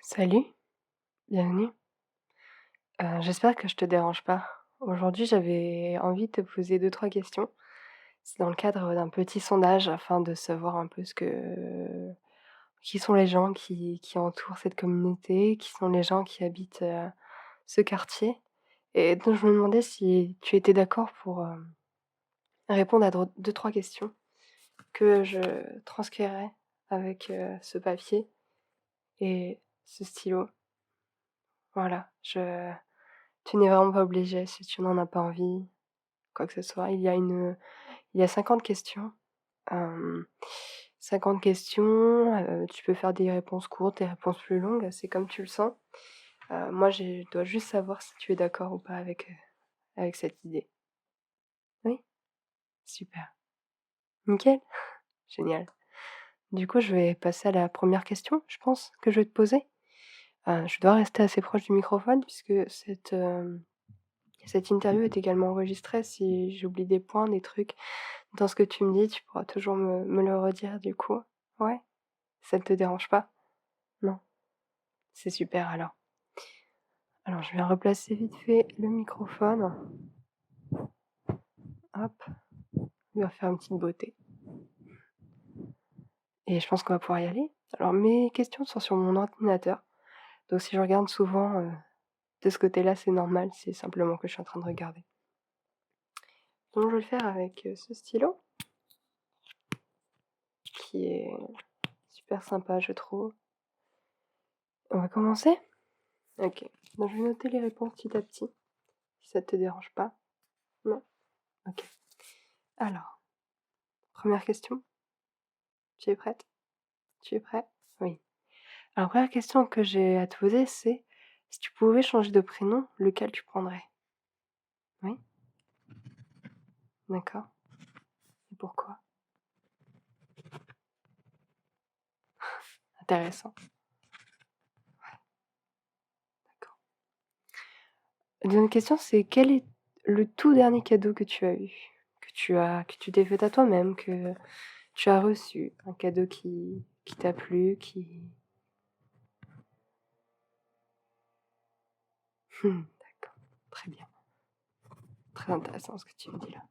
Salut, bienvenue. J'espère que je te dérange pas. Aujourd'hui, j'avais envie de te poser deux trois questions. C'est dans le cadre d'un petit sondage afin de savoir un peu qui sont les gens qui entourent cette communauté, qui sont les gens qui habitent, ce quartier et donc je me demandais si tu étais d'accord pour, répondre à 2-3 questions que je transcrirai avec, ce papier et ce stylo. Voilà, tu n'es vraiment pas obligé si tu n'en as pas envie, quoi que ce soit. Il y a 50 questions, hem, 50 questions, tu peux faire des réponses courtes, des réponses plus longues, c'est comme tu le sens. Moi, je dois juste savoir si tu es d'accord ou pas avec cette idée. Oui? Super. Nickel, génial. Du coup, je vais passer à la première question, je pense, que je vais te poser. Je dois rester assez proche du microphone puisque cette interview est également enregistrée. Si j'oublie des points, des trucs dans ce que tu me dis, tu pourras toujours me le redire du coup. Ouais? Ça ne te dérange pas? Non? C'est super alors. Alors je vais replacer vite fait le microphone. Hop, il va faire une petite beauté et je pense qu'on va pouvoir y aller. Alors mes questions sont sur mon ordinateur, donc si je regarde souvent, de ce côté-là, c'est normal, c'est simplement que je suis en train de regarder. Donc je vais le faire avec, ce stylo qui est super sympa je trouve. On va commencer? OK. Donc je vais noter les réponses petit à petit, si ça te dérange pas. Non? OK. Alors, première question, tu es prête? Tu es prêt? Oui. Alors première question que j'ai à te poser, c'est si tu pouvais changer de prénom, lequel tu prendrais? Oui? D'accord. Et pourquoi? Intéressant. D'accord. La deuxième question, c'est quel est le tout dernier cadeau que tu as eu? Que tu t'es fait à toi-même, que tu as reçu? Un cadeau qui t'a plu, qui d'accord, très bien. Très intéressant ce que tu me dis là.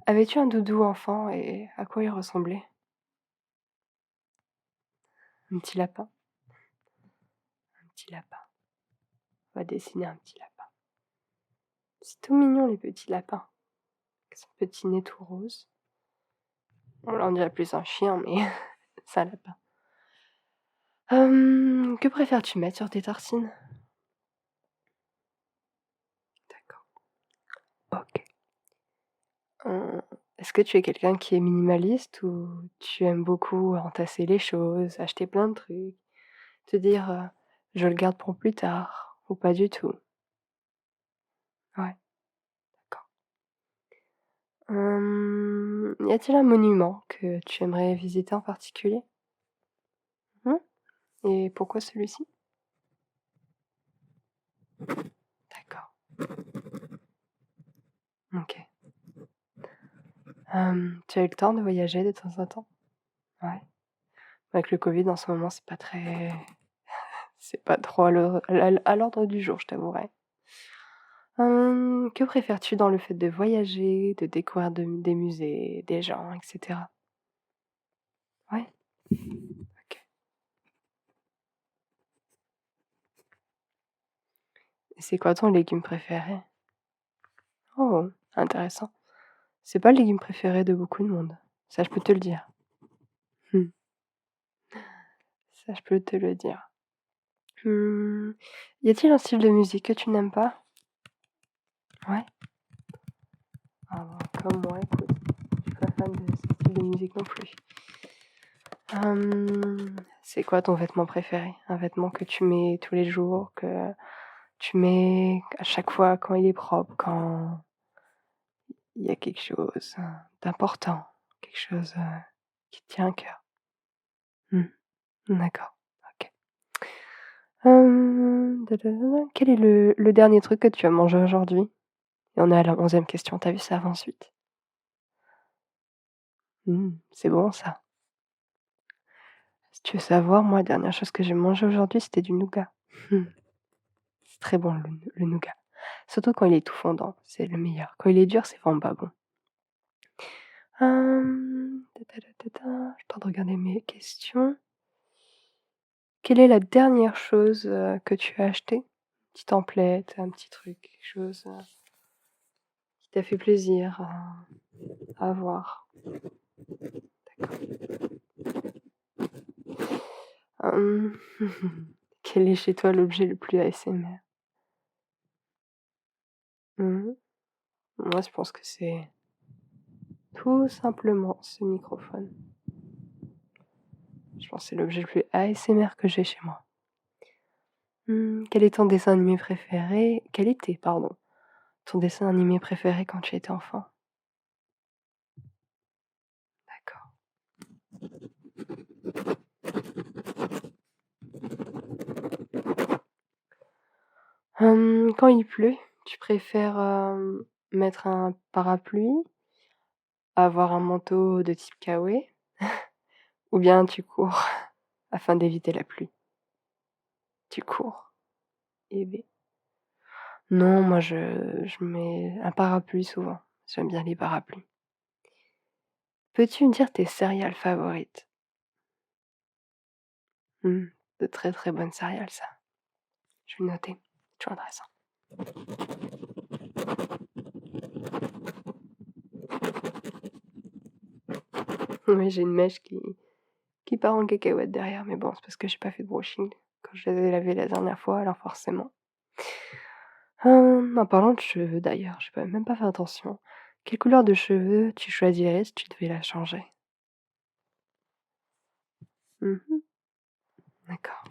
Avais-tu un doudou enfant et à quoi il ressemblait? Un petit lapin? Un petit lapin. On va dessiner un petit lapin. C'est tout mignon les petits lapins, avec son petit nez tout rose. Bon là on dirait plus un chien mais c'est un lapin. Que préfères-tu mettre sur tes tartines? D'accord, OK. Heu, est-ce que tu es quelqu'un qui est minimaliste ou tu aimes beaucoup entasser les choses, acheter plein de trucs, te dire, «Je le garde pour plus tard» ou pas du tout? Ouais, d'accord. Y a-t-il un monument que tu aimerais visiter en particulier? Mmh? Et pourquoi celui-ci? D'accord, OK. Tu as eu le temps de voyager de temps en temps? Ouais. Avec le covid en ce moment, c'est pas trop à l'ordre du jour, je t'avouerai. Que préfères-tu dans le fait de voyager, de découvrir des musées, des gens et cetera? Ouais? OK. Et c'est quoi ton légume préféré? Oh, intéressant. C'est pas le légume préféré de beaucoup de monde, ça je peux te le dire. Mmh, ça je peux te le dire. Mmh, y a-t-il un style de musique que tu n'aimes pas? Ouais? Ah bah, comme moi écoute, je suis pas fan de ce style de musique non plus. C'est quoi ton vêtement préféré? Un vêtement que tu mets tous les jours, que tu mets à chaque fois quand il est propre, quand il y a quelque chose, d'important, quelque chose, qui te tient à cœur? Mmh, d'accord, OK. Quel est le dernier truc que tu as mangé aujourd'hui? Et on est à la 11e question, tu as vu, ça avance vite. C'est bon ça. Si tu veux savoir, moi, la dernière chose que j'ai mangé aujourd'hui, c'était du nougat. Mmh. C'est très bon le nougat. Surtout quand il est tout fondant, c'est le meilleur. Quand il est dur, c'est vraiment pas bon. Ta ta ta ta ta, je suis en train de regarder mes questions. Quelle est la dernière chose, que tu as acheté? Petite template, un petit truc, quelque chose, qui t'a fait plaisir à avoir? Hem, quel est chez toi l'objet le plus ASMR? Mmh. Moi, je pense que c'est tout simplement ce microphone. Je pense que c'est l'objet le plus ASMR que j'ai chez moi. Quel est ton dessin animé préféré? Quel était, pardon, ton dessin animé préféré quand tu étais enfant? D'accord. Quand il pleut, tu préfères, mettre un parapluie, avoir un manteau de type K-way ou bien tu cours afin d'éviter la pluie? Tu cours? Eh beh, non, moi je mets un parapluie souvent. J'aime bien les parapluies. Peux-tu me dire tes céréales favorites? Mmh, de très, très bonnes céréales ça. Je vais le noter, toujours intéressant. Oui, j'ai une mèche qui part en cacahuète derrière, mais bon, c'est parce que j'ai pas fait de brushing quand je les ai lavées la dernière fois, alors forcément. En parlant de cheveux d'ailleurs, j'ai pas même pas fait attention. Quelle couleur de cheveux tu choisirais si tu devais la changer? Mmh. D'accord.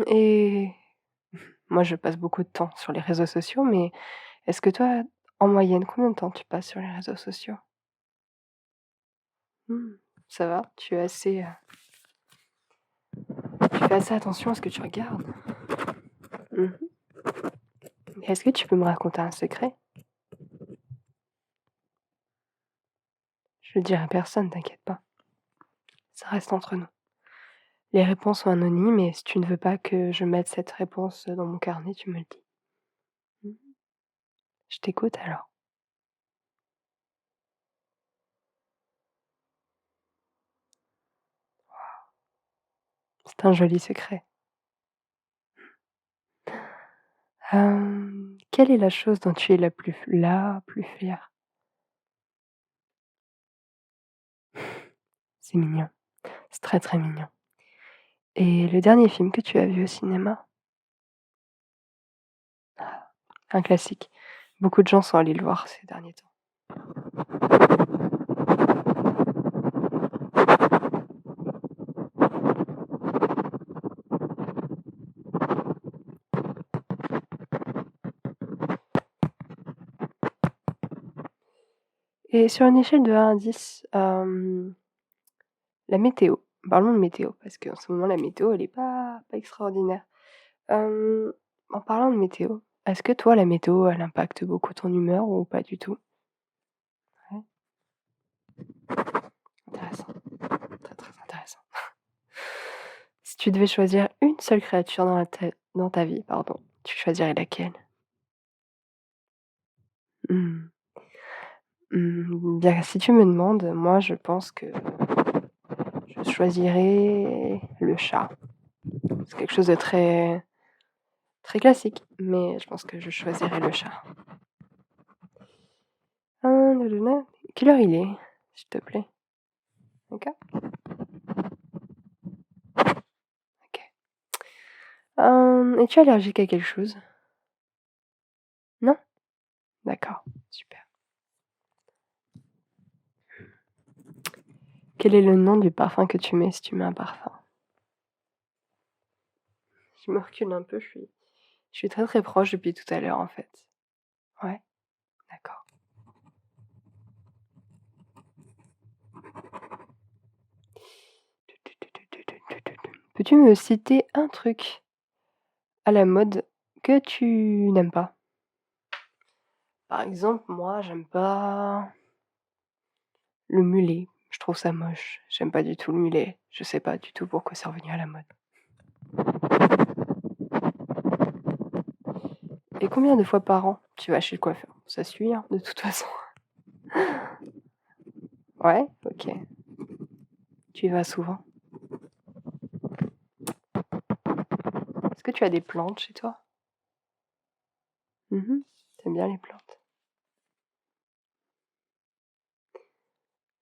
Et moi, je passe beaucoup de temps sur les réseaux sociaux, mais est-ce que toi, en moyenne, combien de temps tu passes sur les réseaux sociaux? Mmh, ça va, tu fais assez attention à ce que tu regardes? Mmh. Est-ce que tu peux me raconter un secret? Je le dirai à personne, t'inquiète pas. Ça reste entre nous. Les réponses sont anonymes et si tu ne veux pas que je mette cette réponse, dans mon carnet, tu me le dis. Mmh. Je t'écoute alors. C'est un joli secret. Quelle est la chose dont tu es la plus fière? C'est mignon, c'est très, très mignon. Et le dernier film que tu as vu au cinéma? Un classique. Beaucoup de gens sont allés le voir ces derniers temps. Et sur une échelle de 1 à 10, la météo, parlons de météo parce qu'en ce moment la météo elle est pas extraordinaire. En parlant de météo, est-ce que toi la météo elle impacte beaucoup ton humeur ou pas du tout? Ouais, intéressant, très, très intéressant. Si tu devais choisir une seule créature dans ta vie, pardon, tu choisirais laquelle? Mmh. Bien, si tu me demandes, moi je pense que je choisirais le chat. C'est quelque chose de très très classique, mais je pense que je choisirais le chat. Nanana. Quelle heure il est, s'il te plaît? OK, OK. Es-tu allergique à quelque chose? Non? D'accord, super. Quel est le nom du parfum que tu mets si tu mets un parfum? Je me recule un peu, je suis très, très proche depuis tout à l'heure, en fait. Ouais, d'accord. Peux-tu me citer un truc à la mode que tu n'aimes pas? Par exemple, moi, j'aime pas le mulet. Je trouve ça moche. J'aime pas du tout le mulet. Je sais pas du tout pourquoi c'est revenu à la mode. Et combien de fois par an tu vas chez le coiffeur? Ça suit, hein, de toute façon. Ouais? OK. Tu y vas souvent? Est-ce que tu as des plantes chez toi? Mmh. Tu bien les plantes?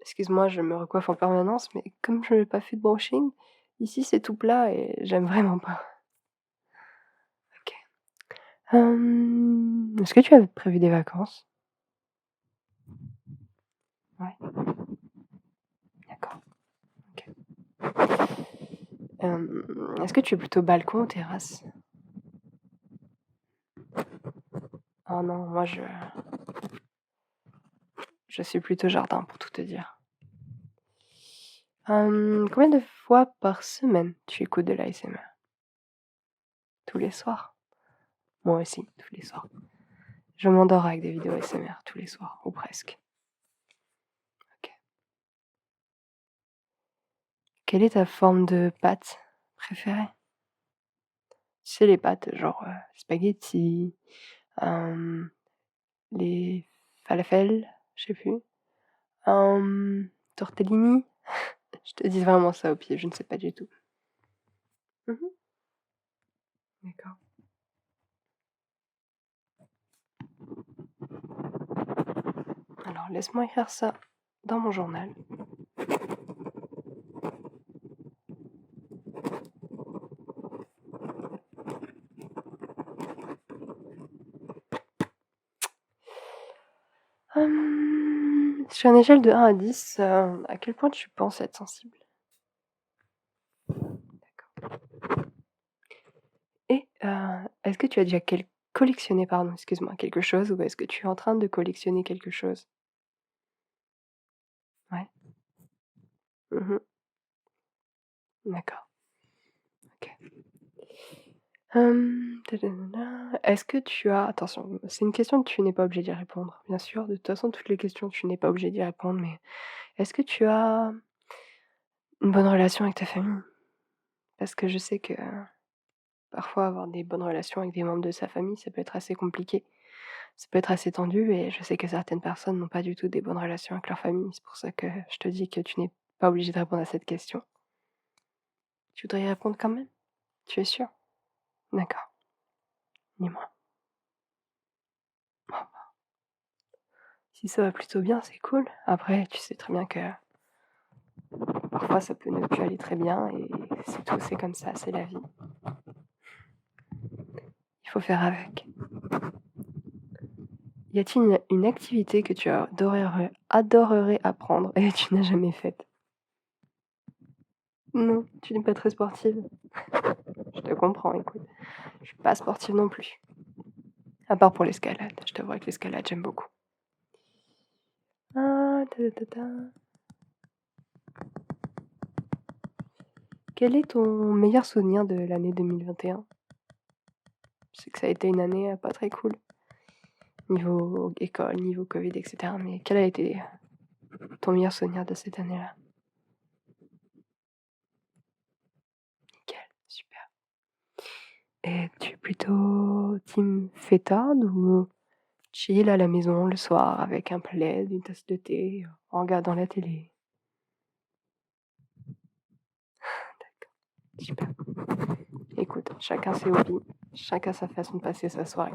Excuse-moi, je me recoiffe en permanence, mais comme je n'ai pas fait de brushing, ici c'est tout plat et j'aime vraiment pas. OK. Est-ce que tu as prévu des vacances? Ouais, d'accord, OK. Est-ce que tu es plutôt balcon ou terrasse? Oh non, moi je suis plutôt jardin pour tout te dire. Combien de fois par semaine tu écoutes de l'ASMR? Tous les soirs? Moi aussi, tous les soirs. Je m'endors avec des vidéos ASMR tous les soirs, ou presque. OK. Quelle est ta forme de pâte préférée? Tu sais les pâtes genre, spaghettis, hem, les falafels, je sais plus, tortellini? Je te dis vraiment ça au pied, je ne sais pas du tout. Mmh. D'accord. Alors laisse-moi écrire ça dans mon journal. Sur une échelle de 1 à 10, à quel point tu penses être sensible? D'accord. Et est-ce que tu as déjà collectionné, pardon, excuse-moi, quelque chose ou est-ce que tu es en train de collectionner quelque chose? Ouais. Mmh. D'accord. OK. Est-ce que tu as attention, c'est une question que tu n'es pas obligé d'y répondre, bien sûr, de toute façon, toutes les questions, tu n'es pas obligé d'y répondre, mais est-ce que tu as une bonne relation avec ta famille? Parce que je sais que parfois avoir des bonnes relations avec des membres de sa famille, ça peut être assez compliqué. Ça peut être assez tendu et je sais que certaines personnes n'ont pas du tout des bonnes relations avec leur famille. C'est pour ça que je te dis que tu n'es pas obligé de répondre à cette question. Tu voudrais y répondre quand même? Tu es sûr? D'accord, dis-moi. Bon, si ça va plutôt bien, c'est cool. Après, tu sais très bien que parfois ça peut ne plus aller très bien et c'est tout, c'est comme ça, c'est la vie. Il faut faire avec. Y a-t-il une activité que tu adorerais apprendre et que tu n'as jamais faite? Non, tu n'es pas très sportive? Je te comprends, écoute. Je suis pas sportive non plus. À part pour l'escalade. Je t'avoue que l'escalade, j'aime beaucoup. Ah, ta ta ta ta. Quel est ton meilleur souvenir de l'année 2021? Je sais que ça a été une année, pas très cool, niveau école, niveau covid et cetera, mais quel a été ton meilleur souvenir de cette année-là? Nickel, super. Et tu es plutôt team fêtard ou chill à la maison le soir avec un plaid, une tasse de thé, en regardant la télé? Super. Écoute, chacun ses hobbies, chacun sa façon de passer sa soirée.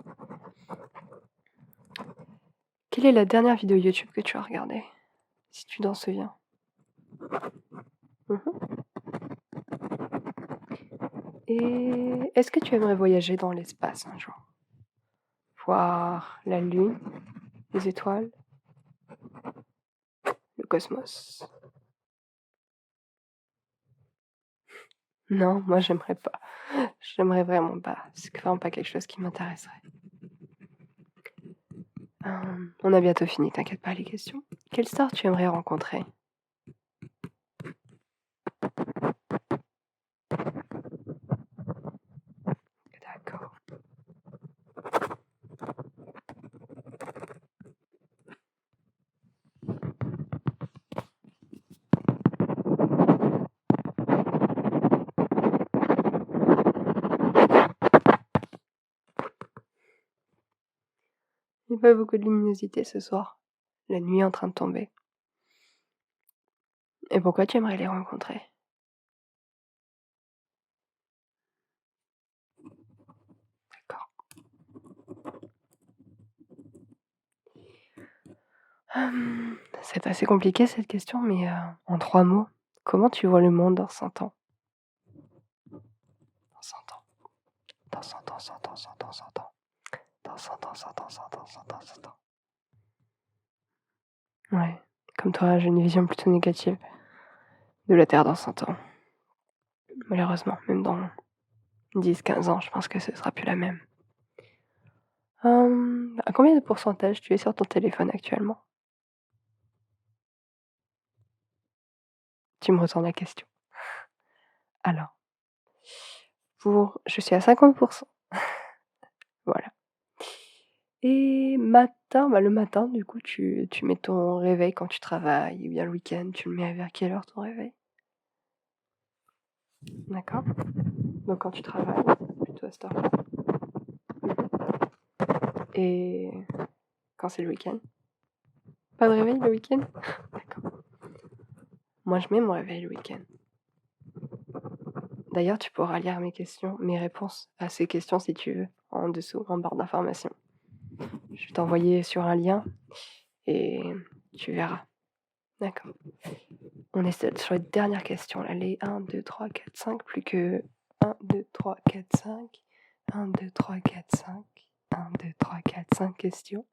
Quelle est la dernière vidéo YouTube que tu as regardée? Si tu t'en souviens? Mmh. Et est-ce que tu aimerais voyager dans l'espace un jour? Voir la lune, les étoiles, le cosmos? Non, moi j'aimerais pas. J'aimerais vraiment pas. C'est vraiment pas quelque chose qui m'intéresserait. On a bientôt fini, t'inquiète pas les questions. Quelle star tu aimerais rencontrer? D'accord. Il y a pas beaucoup de luminosité ce soir. La nuit est en train de tomber. Et pourquoi tu aimerais les rencontrer? D'accord. C'est assez compliqué cette question, mais en 3 mots, comment tu vois le monde dans 100 ans? Dans 100 ans, dans 100 ans, 100 ans, 100 ans, 100 ans, dans 100 ans, 100 ans, 100 ans, 100 ans, 100 ans. Ouais, comme toi, j'ai une vision plutôt négative de la Terre dans 100 ans. Malheureusement, même dans 10, 15 ans, je pense que ce sera plus la même. À combien de pourcentage tu es sur ton téléphone actuellement? Tu me retournes la question. Alors, je suis à 50. Voilà. Et matin, le matin, du coup, tu mets ton réveil quand tu travailles ou bien le week-end, tu le mets vers quelle heure ton réveil? D'accord. Donc quand tu travailles, plutôt à cette heure-là. Et quand c'est le week-end? Pas de réveil le week-end? D'accord. Moi, je mets mon réveil le week-end. D'ailleurs, tu pourras lire mes réponses à ces questions si tu veux, en dessous, en barre d'informations. Je vais t'envoyer sur un lien et tu verras. D'accord. On est sur les dernières questions là, les 1, 2, 3, 4, 5, plus que 1, 2, 3, 4, 5. 1, 2, 3, 4, 5. 1, 2, 3, 4, 5 questions.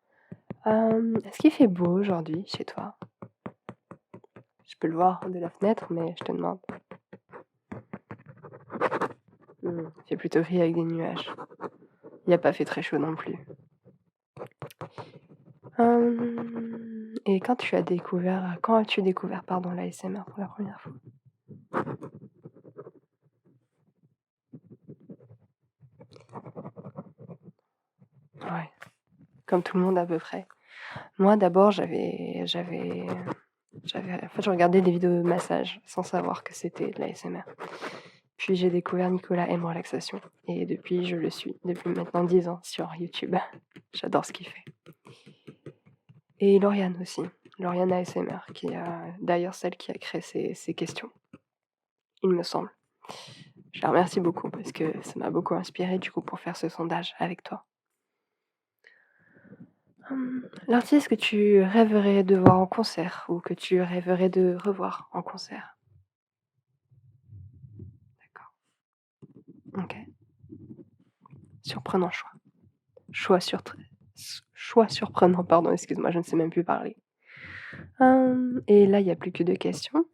Est-ce qu'il fait beau aujourd'hui chez toi? Je peux le voir de la fenêtre, mais je te demande. Il fait plutôt gris avec des nuages. Il a pas fait très chaud non plus. Et quand as-tu découvert l'ASMR pour la première fois? Ouais, comme tout le monde à peu près. Moi d'abord en fait je regardais des vidéos de massage sans savoir que c'était de l'ASMR. Puis j'ai découvert Nicolas M Relaxation et depuis je le suis, depuis maintenant 10 ans sur YouTube. J'adore ce qu'il fait. Et Lauriane aussi, Lauriane ASMR qui est d'ailleurs celle qui a créé ces questions, il me semble. Je la remercie beaucoup parce que ça m'a beaucoup inspirée du coup pour faire ce sondage avec toi. L'artiste que tu rêverais de voir en concert ou que tu rêverais de revoir en concert? D'accord. OK. Surprenant choix. Choix surtr Choix surprenant, pardon, excuse-moi, je ne sais même plus parler. Et là, il y a plus que 2 questions.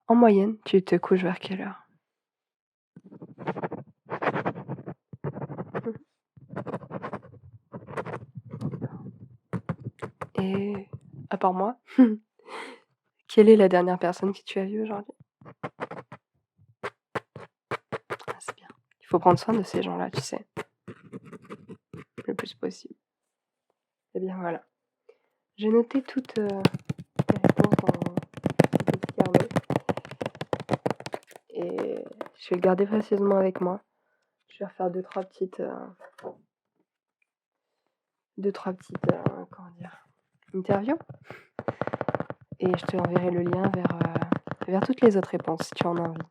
En moyenne, tu te couches vers quelle heure? Mmh. Et à part moi, quelle est la dernière personne que tu as vue aujourd'hui? Ah, c'est bien. Il faut prendre soin de ces gens-là, tu sais, le plus possible. Eh bien, voilà. J'ai noté toutes, les réponses dans ce petit carnet et je vais le garder précieusement avec moi. Je vais refaire 2-3 petites, comment dire? Interviews et je te enverrai le lien vers toutes les autres réponses si tu en as envie.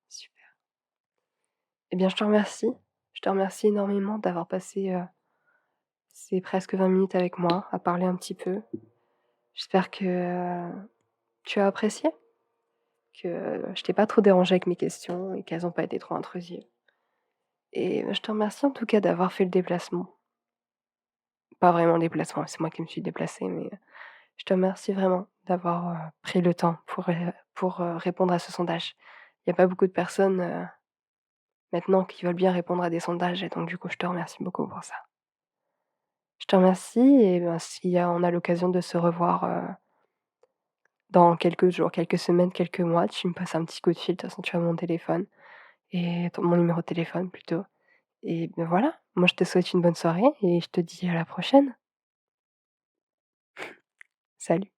Super. Eh bien, je te remercie. Je te remercie énormément d'avoir passé, ces presque 20 minutes avec moi à parler un petit peu. J'espère que, tu as apprécié, que je t'ai pas trop dérangée avec mes questions et qu'elles ont pas été trop intrusives et je te remercie en tout cas d'avoir fait le déplacement. Pas vraiment le déplacement, c'est moi qui me suis déplacée, mais je te remercie vraiment d'avoir, pris le temps pour répondre à ce sondage. Il y a pas beaucoup de personnes, maintenant qui veulent bien répondre à des sondages et donc du coup, je te remercie beaucoup pour ça. Je te remercie et ben, si, on a l'occasion de se revoir, dans quelques jours, quelques semaines, quelques mois, tu me passes un petit coup de fil, de toute façon tu as mon téléphone et ton mon numéro de téléphone plutôt et ben, voilà, moi je te souhaite une bonne soirée et je te dis à la prochaine. Salut.